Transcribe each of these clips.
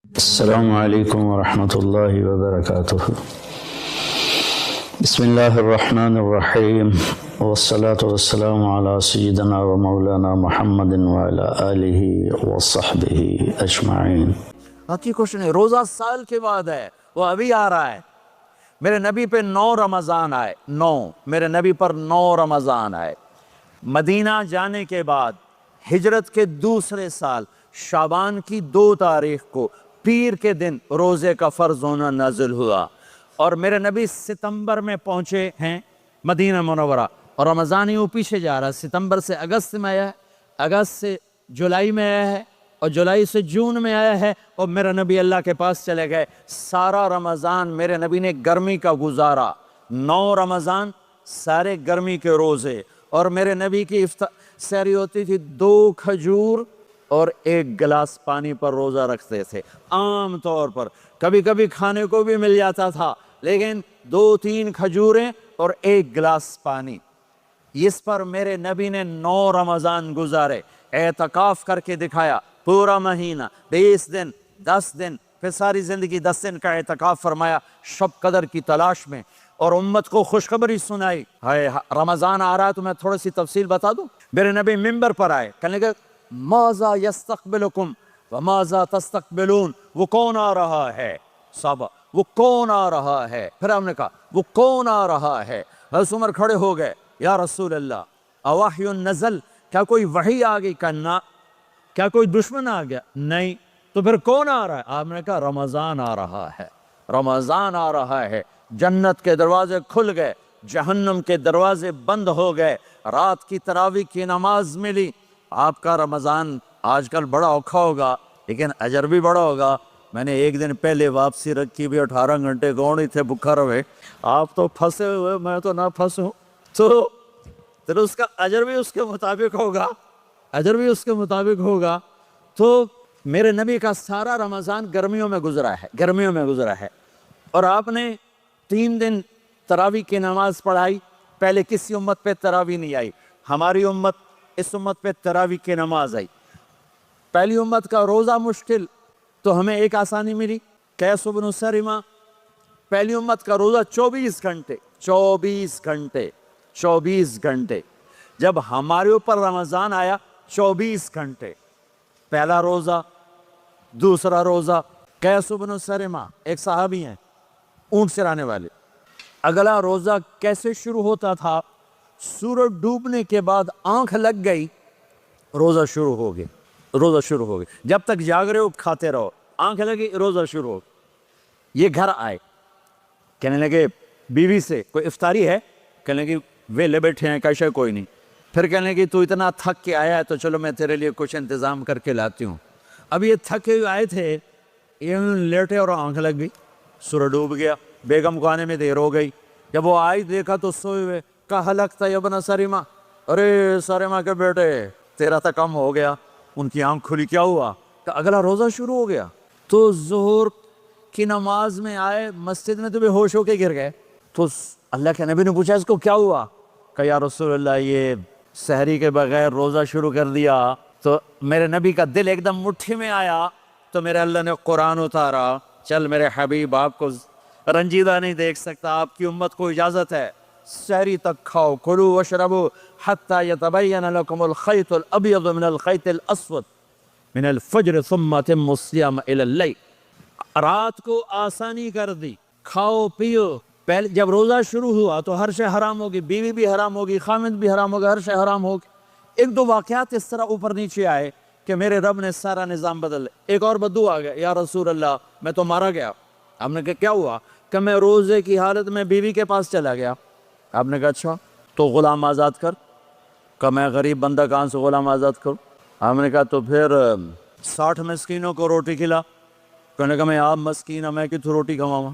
السلام علیکم ورحمۃ اللہ وبرکاتہ۔ بسم اللہ الرحمن الرحیم والصلاة والسلام علی سیدنا و مولانا محمد وعلی آلہ وصحبہ اجمعین۔ باقی کچھ نہیں، روزہ سال کے بعد ہے، وہ ابھی آ رہا ہے۔ میرے نبی پہ 9 رمضان آئے، میرے نبی پر 9 رمضان آئے۔ مدینہ جانے کے بعد ہجرت کے دوسرے سال شعبان کی 2 تاریخ کو پیر کے دن روزے کا فرض ہونا نازل ہوا، اور میرے نبی ستمبر میں پہنچے ہیں مدینہ منورہ، اور رمضان یوں پیچھے جا رہا ہے۔ ستمبر سے اگست میں آیا ہے، اگست سے جولائی میں آیا ہے، اور جولائی سے جون میں آیا ہے، اور میرے نبی اللہ کے پاس چلے گئے۔ سارا رمضان میرے نبی نے گرمی کا گزارا، 9 رمضان سارے گرمی کے روزے، اور میرے نبی کی سحری ہوتی تھی 2 کھجور اور 1 گلاس پانی پر روزہ رکھتے تھے عام طور پر۔ کبھی کبھی کھانے کو بھی مل جاتا تھا، لیکن 2-3 کھجوریں اور 1 گلاس پانی، اس پر میرے نبی نے 9 رمضان گزارے۔ اعتکاف کر کے دکھایا، پورا مہینہ 20 دن 10 دن، پھر ساری زندگی 10 دن کا اعتکاف فرمایا شب قدر کی تلاش میں، اور امت کو خوشخبری سنائی۔ رمضان آ رہا ہے تو میں تھوڑی سی تفصیل بتا دوں۔ میرے نبی ممبر پر آئے، کہنے لگے ماذا یستقبلکم وماذا تستقبلون، وہ کون آ رہا ہے؟ صحابہ، وہ کون آ رہا ہے؟ پھر ہم نے کہا وہ کون آ رہا ہے؟ حضرت عمر کھڑے ہو گئے، یا رسول اللہ اوحی نزل، کیا کوئی وحی آ گئی؟ کہا کیا کوئی دشمن آ گیا؟ نہیں۔ تو پھر کون آ رہا ہے؟ آپ نے کہا رمضان آ رہا ہے، رمضان آ رہا ہے۔ جنت کے دروازے کھل گئے، جہنم کے دروازے بند ہو گئے، رات کی تراویح کی نماز ملی۔ آپ کا رمضان آج کل بڑا اوکھا ہوگا، لیکن اجر بھی بڑا ہوگا۔ میں نے ایک دن پہلے واپسی رکھی بھی، 18 گھنٹے گون ہی تھے بکھا رہے۔ آپ تو پھنسے ہوئے، میں تو نہ پھنسوں، تو پھر اس کا اجر بھی اس کے مطابق ہوگا، اجر بھی اس کے مطابق ہوگا۔ تو میرے نبی کا سارا رمضان گرمیوں میں گزرا ہے، گرمیوں میں گزرا ہے، اور آپ نے 3 دن تراویح کی نماز پڑھائی۔ پہلے کسی امت پہ تراویح نہیں آئی، ہماری امت، اس امت پہ تراویح کی نماز آئی۔ پہلی امت کا روزہ مشکل، تو ہمیں ایک آسانی ملی، قیس بن سرمہ۔ پہلی امت کا روزہ 24 گھنٹے، 24 گھنٹے، 24 گھنٹے۔ جب ہمارے اوپر رمضان آیا 24 گھنٹے، پہلا روزہ، دوسرا روزہ۔ قیس بن سرمہ ایک صحابی ہیں، اونٹ چرانے والے۔ اگلا روزہ کیسے شروع ہوتا تھا؟ سورج ڈوبنے کے بعد آنکھ لگ گئی، روزہ شروع ہو گیا، روزہ شروع ہو گیا۔ جب تک جاگ رہے ہو کھاتے رہو، آنکھ لگی روزہ شروع ہو گیا۔ یہ گھر آئے، کہنے لگے بیوی سے کوئی افطاری ہے؟ کہنے لگے ویلے بیٹھے ہیں، کیسے کوئی نہیں۔ پھر کہنے لگے تو اتنا تھک کے آیا ہے تو چلو میں تیرے لیے کچھ انتظام کر کے لاتی ہوں۔ اب یہ تھکے ہوئے آئے تھے، یہ لیٹے اور آنکھ لگ گئی، سورج ڈوب گیا، بیگم کو آنے میں دیر ہو گئی۔ جب وہ آئی دیکھا تو سوئے ہوئے، کہا لگتا ہے ابن سرمہ، ارے سرمہ کے بیٹے تیرا تو کم ہو گیا۔ ان کی آنکھ کھلی، کیا ہوا؟ کہ اگلا روزہ شروع ہو گیا۔ تو ظہر کی نماز میں آئے مسجد میں تو بے ہوش ہو کے گر گئے۔ تو اللہ کے نبی نے پوچھا اس کو کیا ہوا؟ کہ یا رسول اللہ یہ سحری کے بغیر روزہ شروع کر دیا۔ تو میرے نبی کا دل ایک دم مٹھی میں آیا، تو میرے اللہ نے قرآن اتارا، چل میرے حبیب آپ کو رنجیدہ نہیں دیکھ سکتا، آپ کی امت کو اجازت ہے سحری تک کھاؤ، کلوا واشربوا حتی یتبین لکم الخیط الابیض من الخیط الاسود من الفجر ثم اتموا الصیام الی اللیل۔ رات کو آسانی کر دی، کھاؤ پیو۔ پہلے جب روزہ شروع ہوا تو ہر شے حرام ہوگی، بیوی بھی حرام ہوگی، خامد بھی حرام ہوگا، ہر شے حرام ہوگی۔ 1-2 واقعات اس طرح اوپر نیچے آئے کہ میرے رب نے سارا نظام بدل۔ ایک اور بدو آ گیا، یا رسول اللہ میں تو مارا گیا۔ ہم نے کہا کیا ہوا؟ کہ میں روزے کی حالت میں بیوی کے پاس چلا گیا۔ آپ نے کہا اچھا تو غلام آزاد کر۔ کہ میں غریب بندہ کہاں سے غلام آزاد کروں؟ ہم نے کہا تو پھر 60 مسکینوں کو روٹی کھلا۔ کہنے کہا میں آپ مسکین ہوں، میں کتوں روٹی کھواؤں؟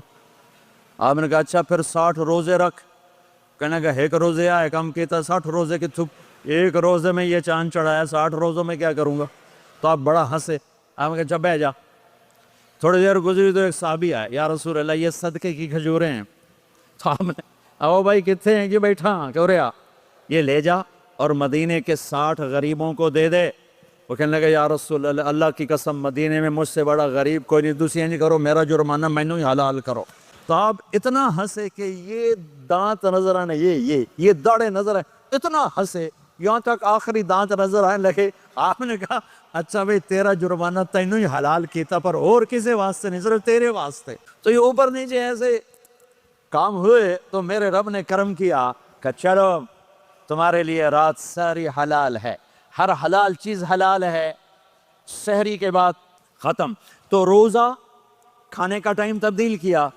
آپ نے کہا اچھا پھر 60 روزے رکھ۔ کہنے کہا ایک روزے آئے کم کہتا 60 روزے کی تھپ، ایک روزے میں یہ چاند چڑھایا، 60 روزوں میں کیا کروں گا؟ تو آپ بڑا ہنسے۔ آپ نے کہا جب بیٹھ جا۔ تھوڑی دیر گزری تو ایک صحابی آئے، یا رسول اللہ یہ صدقے کی کھجوریں ہیں۔ تو آپ نے او بھائی کتنے ہیں کہ بیٹھا کیوں رہا؟ یہ لے جا اور مدینے کے 60 غریبوں کو دے دے، وہ کہنے لگے یا رسول اللہ اللہ کی قسم مدینے میں مجھ سے بڑا غریب کوئی نہیں، دوسری نہیں کرو میرا جرمانہ مینوں ہی حلال کرو۔ تو آپ اتنا ہنسے کہ یہ دانت نظر آنے، یہ داڑے نظر آئے، اتنا ہنسے یہاں تک آخری دانت نظر آنے لگے۔ آپ نے کہا اچھا بھئی تیرا جرمانہ تینوں ہی حلال کیتا پر اور کسے واسطے نہیں، صرف تیرے واسطے۔ تو یہ اوپر نیچے ایسے کام ہوئے تو میرے رب نے کرم کیا کہ چلو تمہارے لیے رات ساری حلال ہے، ہر حلال چیز حلال ہے۔ سحری کے بعد ختم۔ تو روزہ کھانے کا ٹائم تبدیل کیا،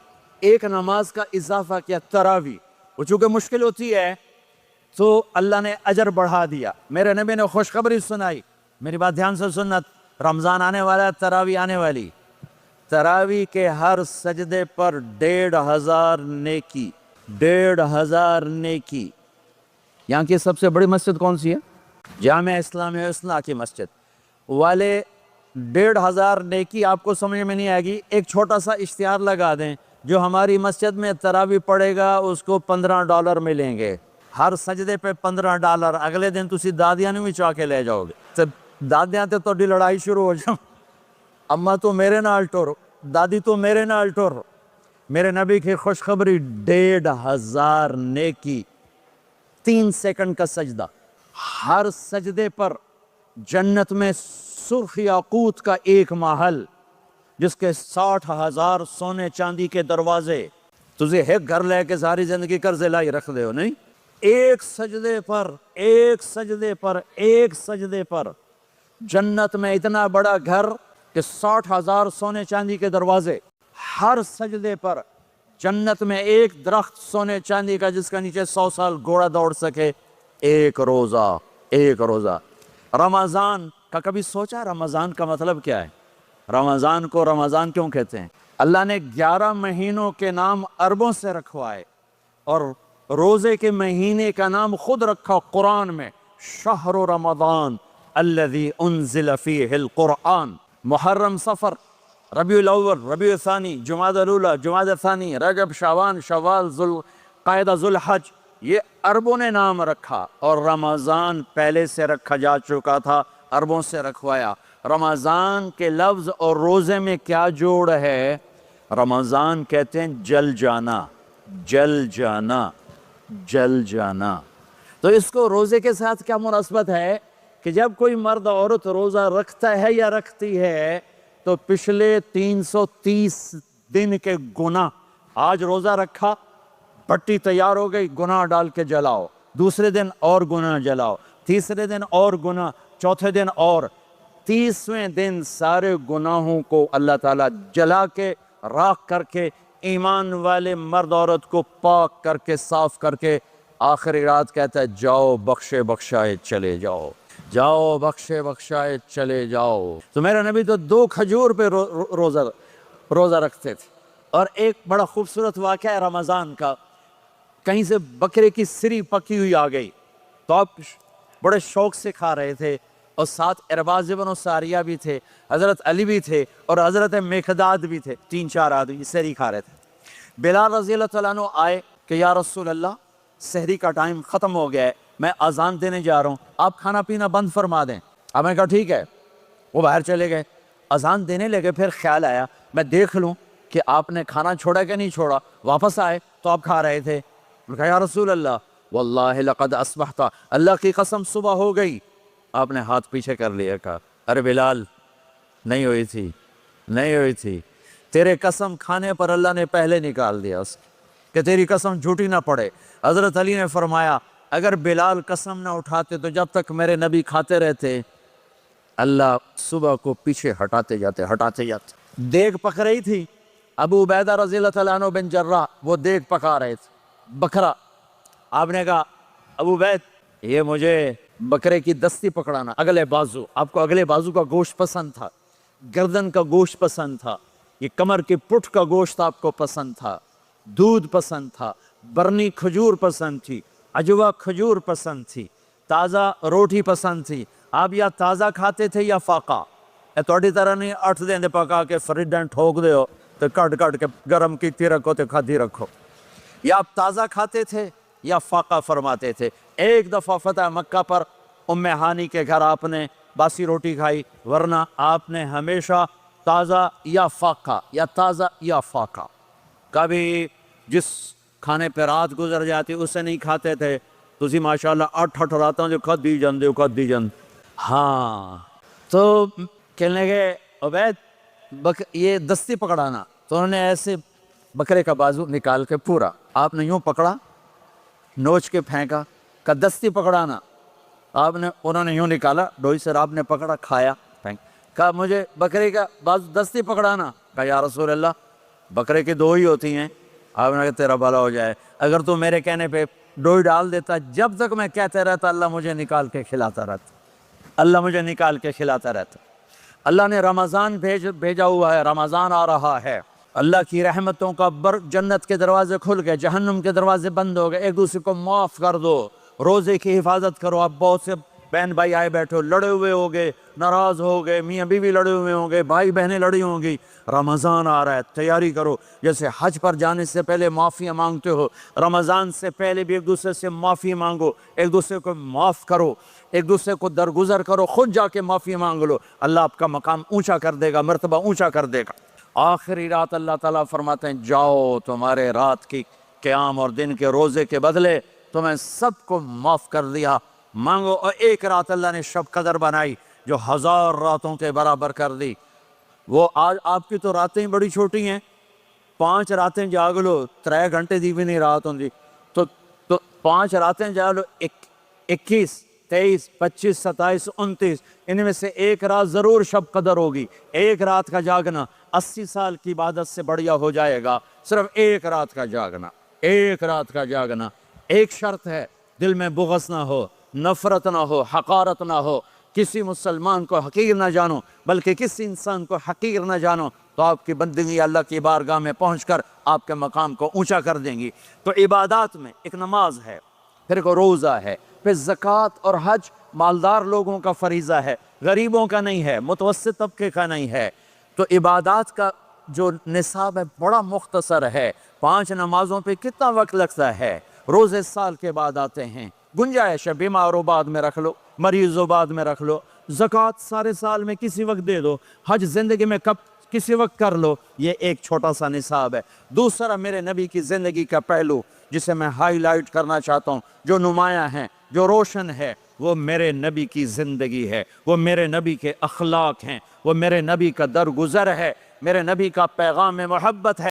ایک نماز کا اضافہ کیا، تراویح۔ وہ چونکہ مشکل ہوتی ہے تو اللہ نے اجر بڑھا دیا۔ میرے نبی نے خوشخبری سنائی، میری بات دھیان سے سننا، رمضان آنے والا ہے، تراویح آنے والی۔ تراویح کے ہر سجدے پر 1500 نیکی، 1500 نیکی۔ یہاں کی سب سے بڑی مسجد کون سی ہے؟ جامع اسلامیہ اصلاح کی مسجد والے 1500 نیکی آپ کو سمجھ میں نہیں آئے گی۔ ایک چھوٹا سا اشتہار لگا دیں، جو ہماری مسجد میں تراویح پڑے گا اس کو $15 ملیں گے، ہر سجدے پہ $15۔ اگلے دن تسی دادیاں نہیں چاہ کے لے جاؤ گے، دادیاں تے تو لڑائی شروع ہو جاؤ، اماں تو میرے نال ٹر، دادی تو میرے نال ٹر۔ میرے نبی کی خوشخبری 1500 نیکی، 3 سیکنڈ کا سجدہ، ہر سجدے پر جنت میں سرخ یاقوت کا ایک محل جس کے 60,000 سونے چاندی کے دروازے۔ تجھے ایک گھر لے کے ساری زندگی قرضے لائی رکھ دے ہو نہیں، ایک سجدے پر، ایک سجدے پر، ایک سجدے پر جنت میں اتنا بڑا گھر کہ 60,000 سونے چاندی کے دروازے، ہر سجدے پر جنت میں ایک درخت سونے چاندی کا جس کا نیچے 100 سال گھوڑا دوڑ سکے، ایک روزہ، ایک روزہ۔ رمضان کا کبھی سوچا رمضان کا مطلب کیا ہے؟ رمضان کو رمضان کیوں کہتے ہیں؟ اللہ نے 11 مہینوں کے نام عربوں سے رکھوائے اور روزے کے مہینے کا نام خود رکھا قرآن میں، شہر رمضان الذی انزل فیہ القرآن۔ محرم، صفر، ربیع الاول، ربیع الثانی، جمادی الاولی، جمادی الثانی، رجب، شعبان، شوال، ذوالقعدہ، ذوالحج، یہ عربوں نے نام رکھا، اور رمضان پہلے سے رکھا جا چکا تھا، عربوں سے رکھوایا۔ رمضان کے لفظ اور روزے میں کیا جوڑ ہے؟ رمضان کہتے ہیں جل جانا، جل جانا، جل جانا۔ تو اس کو روزے کے ساتھ کیا مناسبت ہے کہ جب کوئی مرد عورت روزہ رکھتا ہے یا رکھتی ہے تو پچھلے 330 دن کے گناہ، آج روزہ رکھا، بٹی تیار ہو گئی، گناہ ڈال کے جلاؤ، دوسرے دن اور گناہ جلاؤ، تیسرے دن اور گناہ، چوتھے دن اور، 30ویں دن سارے گناہوں کو اللہ تعالیٰ جلا کے راکھ کر کے ایمان والے مرد عورت کو پاک کر کے صاف کر کے آخری رات کہتا ہے جاؤ بخشے بخشائے چلے جاؤ، جاؤ بخشے بخشائے چلے جاؤ۔ تو میرا نبی تو 2 کھجور پہ روزہ رکھتے تھے۔ اور ایک بڑا خوبصورت واقعہ ہے رمضان کا، کہیں سے بکرے کی سری پکی ہوئی آ گئی تو آپ بڑے شوق سے کھا رہے تھے، اور ساتھ ارباز بن ساریہ بھی تھے، حضرت علی بھی تھے، اور حضرت مقداد بھی تھے، 3-4 آدمی سحری کھا رہے تھے۔ بلال رضی اللہ تعالیٰ عنہ آئے کہ یا رسول اللہ سحری کا ٹائم ختم ہو گیا ہے، میں اذان دینے جا رہا ہوں، آپ کھانا پینا بند فرما دیں۔ آپ نے کہا ٹھیک ہے۔ وہ باہر چلے گئے، اذان دینے لگے، پھر خیال آیا میں دیکھ لوں کہ آپ نے کھانا چھوڑا کہ نہیں چھوڑا۔ واپس آئے تو آپ کھا رہے تھے۔ میں کہا یا رسول اللہ واللہ لقد اصبحت، اللہ کی قسم صبح ہو گئی۔ آپ نے ہاتھ پیچھے کر لیا، کہا ارے بلال نہیں ہوئی تھی، نہیں ہوئی تھی، تیرے قسم کھانے پر اللہ نے پہلے نکال دیا اس کہ تیری قسم جھوٹی نہ پڑے۔ حضرت علی نے فرمایا اگر بلال قسم نہ اٹھاتے تو جب تک میرے نبی کھاتے رہتے اللہ صبح کو پیچھے ہٹاتے جاتے، ہٹاتے جاتے۔ دیگ پک رہی تھی، ابو عبیدہ رضی اللہ تعالیٰ عنہ بن جراح وہ دیگ پکا رہے تھے، بکرا۔ آپ نے کہا ابو عبید یہ مجھے بکرے کی دستی پکڑانا، اگلے بازو، آپ کو اگلے بازو کا گوشت پسند تھا، گردن کا گوشت پسند تھا، یہ کمر کی پٹھ کا گوشت آپ کو پسند تھا، دودھ پسند تھا، برنی کھجور پسند تھی، عجوہ کھجور پسند تھی، تازہ روٹی پسند تھی۔ آپ یا تازہ کھاتے تھے یا فاقہ، توڑی طرح نہیں 8 دن پکا کے فریڈن ٹھوک دے ہو تو کٹ کٹ کے گرم کی رکھو تو کھادی رکھو، یا آپ تازہ کھاتے تھے یا فاقہ فرماتے تھے۔ ایک دفعہ فتح مکہ پر ام ہانی کے گھر آپ نے باسی روٹی کھائی، ورنہ آپ نے ہمیشہ تازہ یا فاقہ یا تازہ یا فاقہ، کبھی جس کھانے پہ رات گزر جاتی اسے نہیں کھاتے تھے. تسی ماشاءاللہ 8 راتاں جو کھدی جاندے ہو کھدی جاندے. ہاں تو کہنے لگے عبید یہ دستی پکڑانا. تو انہوں نے ایسے بکرے کا بازو نکال کے پورا آپ نے یوں پکڑا، نوچ کے پھینکا. کہ دستی پکڑانا آپ نے، انہوں نے یوں نکالا ڈوئی سے، آپ نے پکڑا کھایا پھینک. کہا مجھے بکرے کا بازو دستی پکڑانا. کہا یا رسول اللہ بکرے کی 2 ہی ہوتی ہیں. آپ نے کہا تیرا بھلا ہو جائے، اگر تو میرے کہنے پہ ڈوئی ڈال دیتا، جب تک میں کہتے رہتا اللہ مجھے نکال کے کھلاتا رہتا، اللہ مجھے نکال کے کھلاتا رہتا. اللہ نے رمضان بھیجا ہوا ہے، رمضان آ رہا ہے. اللہ کی رحمتوں کا جنت کے دروازے کھل گئے، جہنم کے دروازے بند ہو گئے. ایک دوسرے کو معاف کر دو، روزے کی حفاظت کرو. آپ بہت سے بہن بھائی آئے بیٹھے ہو، لڑے ہوئے ہو گئے، ناراض ہو گئے، میاں بیوی لڑے ہوئے ہوں گے، بھائی بہنیں لڑی ہوں گی. رمضان آ رہا ہے، تیاری کرو. جیسے حج پر جانے سے پہلے معافیاں مانگتے ہو، رمضان سے پہلے بھی ایک دوسرے سے معافی مانگو، ایک دوسرے کو معاف کرو، ایک دوسرے کو درگزر کرو. خود جا کے معافی مانگ لو، اللہ آپ کا مقام اونچا کر دے گا، مرتبہ اونچا کر دے گا. آخری رات اللہ تعالیٰ فرماتے ہیں جاؤ، تمہارے رات کی قیام اور دن کے روزے کے بدلے تمہیں سب کو معاف کر دیا، مانگو. اور ایک رات اللہ نے شب قدر بنائی جو 1000 راتوں کے برابر کر دی. وہ آج آپ کی تو راتیں بڑی چھوٹی ہیں، 5 راتیں جاگ لو، 3 گھنٹے دی بھی نہیں رات ہوں. تو 5 راتیں جاگ لو، 21 23 25 27 29، ان میں سے ایک رات ضرور شب قدر ہوگی. ایک رات کا جاگنا 80 سال کی عبادت سے بڑھیا ہو جائے گا. صرف ایک رات کا جاگنا، ایک رات کا جاگنا. ایک شرط ہے، دل میں بغض نہ ہو، نفرت نہ ہو، حقارت نہ ہو. کسی مسلمان کو حقیر نہ جانو، بلکہ کسی انسان کو حقیر نہ جانو، تو آپ کی بندگی اللہ کی بارگاہ میں پہنچ کر آپ کے مقام کو اونچا کر دیں گی. تو عبادات میں ایک نماز ہے، پھر ایک روزہ ہے، پھر زکوٰۃ اور حج مالدار لوگوں کا فریضہ ہے، غریبوں کا نہیں ہے، متوسط طبقے کا نہیں ہے. تو عبادات کا جو نصاب ہے بڑا مختصر ہے. 5 نمازوں پہ کتنا وقت لگتا ہے؟ روزے سال کے بعد آتے ہیں، گنجائش ہے، بیمار و بعد میں رکھ لو، مریض و بعد میں رکھ لو. زکوٰۃ سارے سال میں کسی وقت دے دو، حج زندگی میں کب کسی وقت کر لو. یہ ایک چھوٹا سا نصاب ہے. دوسرا میرے نبی کی زندگی کا پہلو جسے میں ہائی لائٹ کرنا چاہتا ہوں، جو نمایاں ہے، جو روشن ہے، وہ میرے نبی کی زندگی ہے، وہ میرے نبی کے اخلاق ہیں، وہ میرے نبی کا درگزر ہے، میرے نبی کا پیغام محبت ہے.